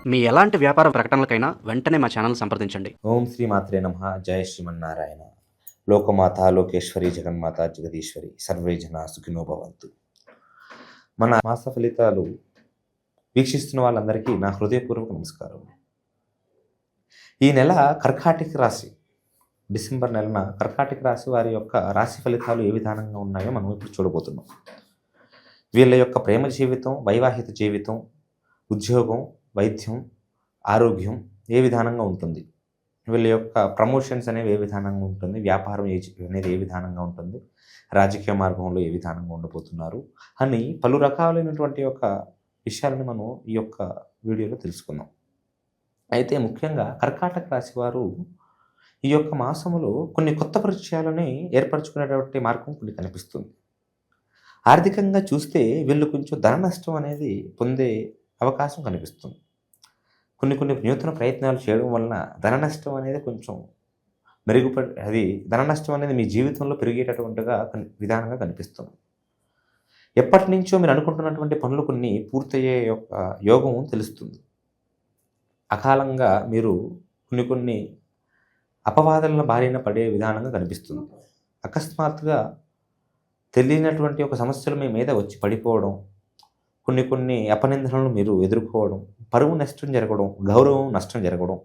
మీ ఎలాంటి వ్యాపార ప్రకటనలకైనా వెంటనే మా ఛానల్ సంప్రదించండి. ఓం శ్రీ మాత్రే నమః. జయ శ్రీమన్నారాయణ. లోకమాత లోకేశ్వరి జగన్మాత జగదీశ్వరి సర్వే జన సుఖినో భవంతు. మన మాస ఫలితాలు వీక్షిస్తున్న వాళ్ళందరికీ నా హృదయపూర్వక నమస్కారం. ఈ నెల కర్కాటక రాశి, డిసెంబర్ నెలన కర్కాటక రాశి వారి యొక్క రాశి ఫలితాలు ఏ విధానంగా ఉన్నాయో మనం ఇప్పుడు చూడబోతున్నాం. వీళ్ళ యొక్క ప్రేమ జీవితం, వైవాహిక జీవితం, ఉద్యోగం, వైద్యం, ఆరోగ్యం ఏ విధానంగా ఉంటుంది, వీళ్ళ యొక్క ప్రమోషన్స్ అనేవి ఏ విధానంగా ఉంటుంది, వ్యాపారం అనేది ఏ విధానంగా ఉంటుంది, రాజకీయ మార్గంలో ఏ విధానంగా ఉండబోతున్నారు అని పలు రకాలైనటువంటి యొక్క విషయాలను మనం ఈ యొక్క వీడియోలో తెలుసుకుందాం. అయితే ముఖ్యంగా కర్కాటక రాశి వారు ఈ యొక్క మాసంలో కొన్ని కొత్త పరిచయాలని ఏర్పరచుకునేటువంటి మార్గం కొన్ని కనిపిస్తుంది. ఆర్థికంగా చూస్తే వీళ్ళు కొంచెం ధన నష్టం అనేది పొందే అవకాశం కనిపిస్తుంది. కొన్ని నూతన ప్రయత్నాలు చేయడం వలన ధన నష్టం అనేది కొంచెం ధన నష్టం అనేది మీ జీవితంలో పెరిగేటటువంటిగా విధానంగా కనిపిస్తుంది. ఎప్పటి నుంచో మీరు అనుకుంటున్నటువంటి పనులు కొన్ని పూర్తయ్యే యొక్క యోగం తెలుస్తుంది. అకాలంగా మీరు కొన్ని అపవాదాల బారిన పడే విధానంగా కనిపిస్తుంది. అకస్మాత్తుగా తెలియనటువంటి ఒక సమస్యలు మీ మీద వచ్చి పడిపోవడం, కొన్ని అపనిందనలు మీరు ఎదుర్కోవడం, పరువు నష్టం జరగడం, గౌరవం నష్టం జరగడం,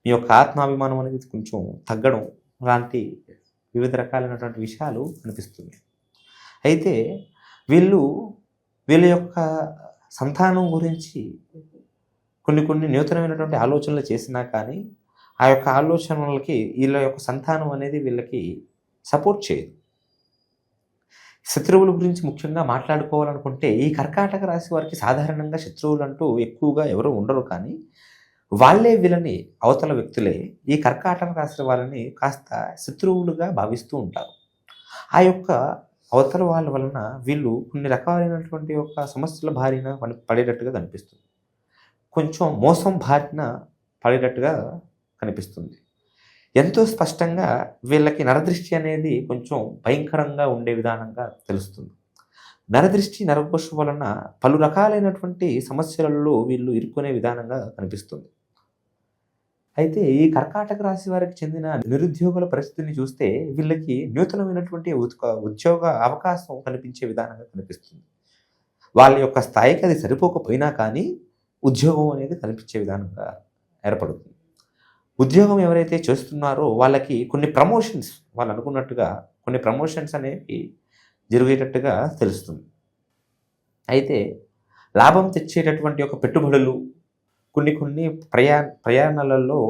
మీ యొక్క ఆత్మాభిమానం అనేది కొంచెం తగ్గడం లాంటి వివిధ రకాలైనటువంటి విషయాలు కనిపిస్తుంది. అయితే వీళ్ళ యొక్క సంతానం గురించి కొన్ని నూతనమైనటువంటి ఆలోచనలు చేసినా కానీ ఆ యొక్క ఆలోచనలకి వీళ్ళ యొక్క సంతానం అనేది వీళ్ళకి సపోర్ట్ చేయదు. శత్రువుల గురించి ముఖ్యంగా మాట్లాడుకోవాలనుకుంటే ఈ కర్కాటక రాశి వారికి సాధారణంగా శత్రువులు అంటూ ఎక్కువగా ఎవరు ఉండరు, కానీ వాళ్ళే వీళ్ళని, అవతల వ్యక్తులే ఈ కర్కాటక రాశి వాళ్ళని కాస్త శత్రువులుగా భావిస్తూ ఉంటారు. ఆ యొక్క అవతల వాళ్ళ వలన వీళ్ళు కొన్ని రకాలైనటువంటి యొక్క సమస్యల బారిన పడేటట్టుగా కనిపిస్తుంది. కొంచెం మోసం బారిన పడేటట్టుగా కనిపిస్తుంది. ఎంతో స్పష్టంగా వీళ్ళకి నరదృష్టి అనేది కొంచెం భయంకరంగా ఉండే విధానంగా తెలుస్తుంది. నరదృష్టి, నరఘోష వలన పలు రకాలైనటువంటి సమస్యలలో వీళ్ళు ఇరుక్కునే విధానంగా కనిపిస్తుంది. అయితే ఈ కర్కాటక రాశి వారికి చెందిన నిరుద్యోగుల పరిస్థితిని చూస్తే వీళ్ళకి నూతనమైనటువంటి ఉద్యోగ అవకాశం కనిపించే విధానంగా కనిపిస్తుంది. వాళ్ళ యొక్క స్థాయికి అది సరిపోకపోయినా కానీ ఉద్యోగం అనేది కనిపించే విధానంగా ఏర్పడుతుంది. ఉద్యోగం ఎవరైతే చేస్తున్నారో వాళ్ళకి కొన్ని ప్రమోషన్స్, వాళ్ళు అనుకున్నట్టుగా కొన్ని ప్రమోషన్స్ అనేవి జరిగేటట్టుగా తెలుస్తుంది. అయితే లాభం తెచ్చేటటువంటి ఒక పెట్టుబడులు, కొన్ని ప్రయాణాలలో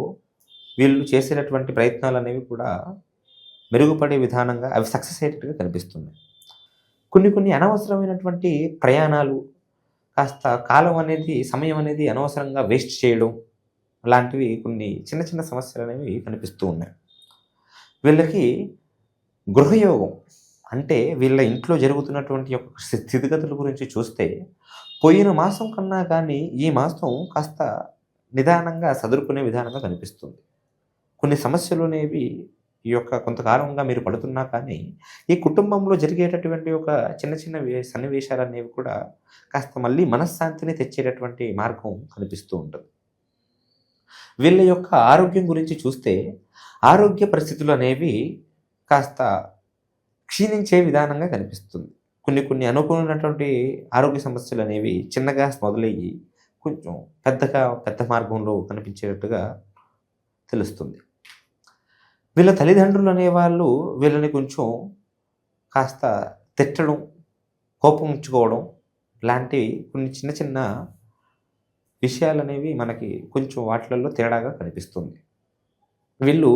వీళ్ళు చేసేటటువంటి ప్రయత్నాలు అనేవి కూడా మెరుగుపడే విధానంగా అవి సక్సెస్ అయ్యేటట్టుగా కనిపిస్తున్నాయి. కొన్ని అనవసరమైనటువంటి ప్రయాణాలు, కాస్త కాలం అనేది, సమయం అనేది అనవసరంగా వేస్ట్ చేయడం లాంటివి కొన్ని చిన్న సమస్యలు అనేవి కనిపిస్తూ ఉన్నాయి. వీళ్ళకి గృహయోగం అంటే వీళ్ళ ఇంట్లో జరుగుతున్నటువంటి యొక్క స్థితిగతుల గురించి చూస్తే పోయిన మాసం కన్నా కానీ ఈ మాసం కాస్త నిదానంగా సదురుకునే విధానంగా కనిపిస్తుంది. కొన్ని సమస్యలు అనేవి ఈ యొక్క కొంతకాలంగా మీరు పడుతున్నా కానీ ఈ కుటుంబంలో జరిగేటటువంటి ఒక చిన్న సన్నివేశాలు అనేవి కూడా కాస్త మళ్ళీ మనశ్శాంతిని తెచ్చేటటువంటి మార్గం కనిపిస్తూ ఉంటుంది. వీళ్ళ యొక్క ఆరోగ్యం గురించి చూస్తే ఆరోగ్య పరిస్థితులు అనేవి కాస్త క్షీణించే విధానంగా కనిపిస్తుంది. కొన్ని అనుకున్నటువంటి ఆరోగ్య సమస్యలు అనేవి చిన్నగా మొదలయ్యి కొంచెం పెద్ద మార్గంలో కనిపించేటట్టుగా తెలుస్తుంది. వీళ్ళ తల్లిదండ్రులు అనేవాళ్ళు వీళ్ళని కొంచెం కాస్త తిట్టడం, కోపం ఉంచుకోవడం లాంటి కొన్ని చిన్న విషయాలు అనేవి మనకి కొంచెం వాటిలలో తేడాగా కనిపిస్తుంది. వీళ్ళు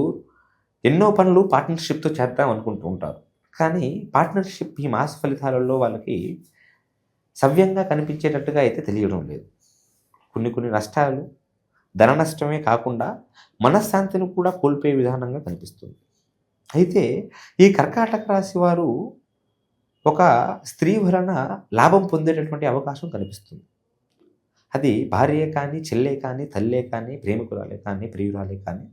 ఎన్నో పనులు పార్ట్నర్షిప్తో చేద్దాం అనుకుంటూ ఉంటారు, కానీ పార్ట్నర్షిప్ ఈ మాస ఫలితాలలో వాళ్ళకి సవ్యంగా కనిపించేటట్టుగా అయితే తెలియడం లేదు. కొన్ని నష్టాలు, ధన నష్టమే కాకుండా మనశ్శాంతిని కూడా కోల్పోయే విధానంగా కనిపిస్తుంది. అయితే ఈ కర్కాటక రాశి వారు ఒక స్త్రీ వలన లాభం పొందేటటువంటి అవకాశం కనిపిస్తుంది. అది భార్యే కానీ, చెల్లే కానీ, తల్లే కానీ, ప్రేమికురాలే కానీ, ప్రియురాలే కానీ,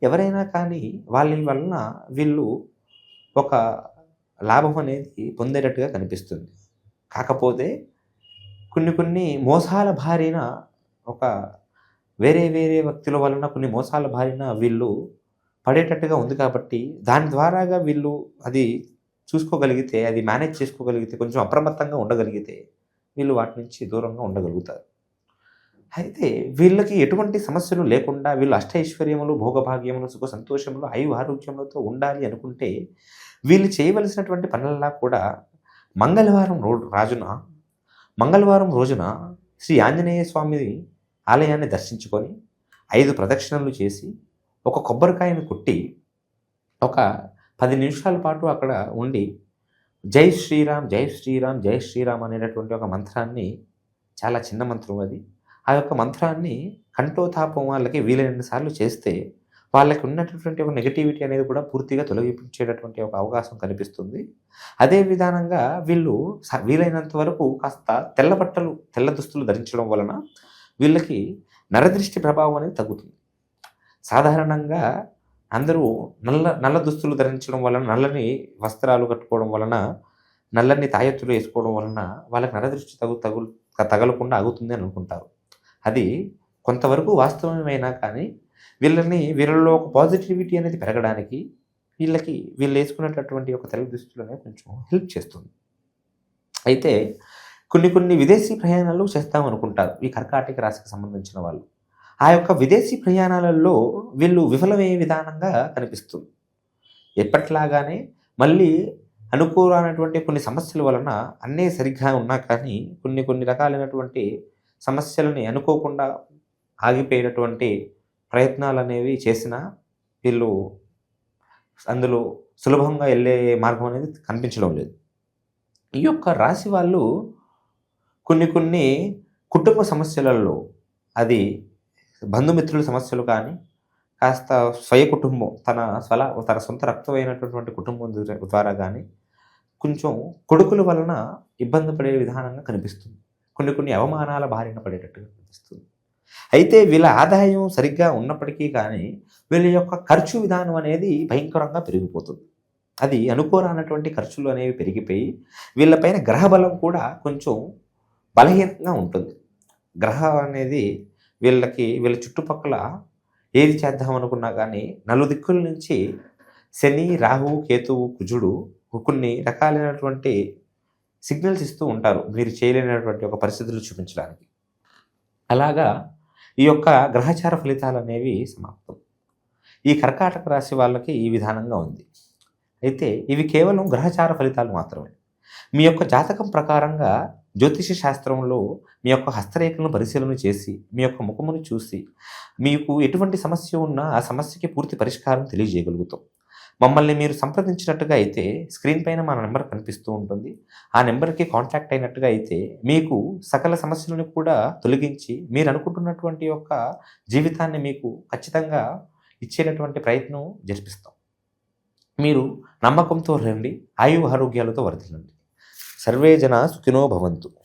ఎవరైనా కానీ వాళ్ళ వలన వీళ్ళు ఒక లాభం అనేది పొందేటట్టుగా కనిపిస్తుంది. కాకపోతే కొన్ని మోసాల బారిన ఒక వేరే వేరే వ్యక్తుల వలన కొన్ని మోసాల బారిన వీళ్ళు పడేటట్టుగా ఉంది కాబట్టి దాని ద్వారాగా వీళ్ళు అది చూసుకోగలిగితే, అది మేనేజ్ చేసుకోగలిగితే, కొంచెం అప్రమత్తంగా ఉండగలిగితే వీళ్ళు వాటి నుంచి దూరంగా ఉండగలుగుతారు. అయితే వీళ్ళకి ఎటువంటి సమస్యలు లేకుండా వీళ్ళు అష్టైశ్వర్యములు, భోగభాగ్యములు, సుఖ సంతోషములు, ఆరోగ్యములతో ఉండాలి అనుకుంటే వీళ్ళు చేయవలసినటువంటి పనులలా కూడా మంగళవారం రోజున శ్రీ ఆంజనేయ స్వామి ఆలయాన్ని దర్శించుకొని 5 ప్రదక్షిణలు చేసి ఒక కొబ్బరికాయను కొట్టి ఒక 10 నిమిషాల పాటు అక్కడ ఉండి జై శ్రీరామ్ జై శ్రీరామ్ జై శ్రీరామ్ అనేటటువంటి ఒక మంత్రాన్ని, చాలా చిన్న మంత్రం అది, ఆ యొక్క మంత్రాన్ని కంఠోతాపం వాళ్ళకి వీలైన సార్లు చేస్తే వాళ్ళకి ఉన్నటువంటి ఒక నెగటివిటీ అనేది కూడా పూర్తిగా తొలగించేటటువంటి ఒక అవకాశం కనిపిస్తుంది. అదే విధానంగా వీళ్ళు వీలైనంత వరకు కాస్త తెల్ల దుస్తులు ధరించడం వలన వీళ్ళకి నరదృష్టి ప్రభావం అనేది తగ్గుతుంది. సాధారణంగా అందరూ నల్ల దుస్తులు ధరించడం వలన, నల్లని వస్త్రాలు కట్టుకోవడం వలన, నల్లని తాయెత్తులు వేసుకోవడం వలన వాళ్ళకి నరదృష్టి తగలకుండా ఆగుతుంది అని అనుకుంటారు. అది కొంతవరకు వాస్తవమైనా కానీ వీళ్ళలో ఒక పాజిటివిటీ అనేది పెరగడానికి వీళ్ళు వేసుకునేటటువంటి ఒక తెల్ల దుస్తులు అనేది కొంచెం హెల్ప్ చేస్తుంది. అయితే కొన్ని విదేశీ ప్రయాణాలు చేస్తామనుకుంటారు ఈ కర్కాటక రాశికి సంబంధించిన వాళ్ళు. ఆ యొక్క విదేశీ ప్రయాణాలలో వీళ్ళు విఫలమయ్యే విధానంగా కనిపిస్తుంది. ఎప్పట్లాగానే మళ్ళీ అనుకూలమైనటువంటి కొన్ని సమస్యల వలన అన్నీ సరిగ్గా ఉన్నా కానీ కొన్ని రకాలైనటువంటి సమస్యలని అనుకోకుండా ఆగిపోయినటువంటి ప్రయత్నాలు అనేవి చేసినా వీళ్ళు అందులో సులభంగా వెళ్ళే మార్గం అనేది కనిపించడం లేదు. ఈ యొక్క రాశి వాళ్ళు కొన్ని కుటుంబ సమస్యలలో, అది బంధుమిత్రుల సమస్యలు కానీ, కాస్త స్వయ కుటుంబం తన సొంత రక్తమైనటువంటి కుటుంబం ద్వారా కానీ కొంచెం కొడుకుల వలన ఇబ్బంది పడే విధానంగా కనిపిస్తుంది. కొన్ని అవమానాల బారిన పడేటట్టుగా కనిపిస్తుంది. అయితే వీళ్ళ ఆదాయం సరిగ్గా ఉన్నప్పటికీ కానీ వీళ్ళ యొక్క ఖర్చు విధానం అనేది భయంకరంగా పెరిగిపోతుంది. అది అనుకోరానటువంటి ఖర్చులు అనేవి పెరిగిపోయి వీళ్ళపైన గ్రహబలం కూడా కొంచెం బలహీనంగా ఉంటుంది. గ్రహం అనేది వీళ్ళ చుట్టుపక్కల ఏది చేద్దాం అనుకున్నా కానీ నలుదిక్కుల నుంచి శని, రాహు, కేతువు, కుజుడు కొన్ని రకాలైనటువంటి సిగ్నల్స్ ఇస్తూ ఉంటారు మీరు చేయలేనటువంటి ఒక పరిస్థితులు చూపించడానికి. అలాగా ఈ యొక్క గ్రహచార ఫలితాలు అనేవి సమాప్తం. ఈ కర్కాటక రాశి వాళ్ళకి ఈ విధానంగా ఉంది. అయితే ఇవి కేవలం గ్రహచార ఫలితాలు మాత్రమే. మీ యొక్క జాతకం ప్రకారంగా జ్యోతిష శాస్త్రంలో మీ యొక్క హస్తరేఖలను పరిశీలన చేసి మీ యొక్క ముఖమును చూసి మీకు ఎటువంటి సమస్య ఉన్నా ఆ సమస్యకి పూర్తి పరిష్కారం తెలియజేయగలుగుతాం. మమ్మల్ని మీరు సంప్రదించినట్టుగా అయితే స్క్రీన్ పైన మన నెంబర్ కనిపిస్తూ ఉంటుంది. ఆ నెంబర్కి కాంటాక్ట్ అయినట్టుగా అయితే మీకు సకల సమస్యలను కూడా తొలగించి మీరు అనుకుంటున్నటువంటి యొక్క జీవితాన్ని మీకు ఖచ్చితంగా ఇచ్చేటటువంటి ప్రయత్నం జరిపిస్తాం. మీరు నమ్మకంతో రండి, ఆరోగ్యాలతో వర్ధిల్లండి. సర్వే జనా సుఖినో భవంతు.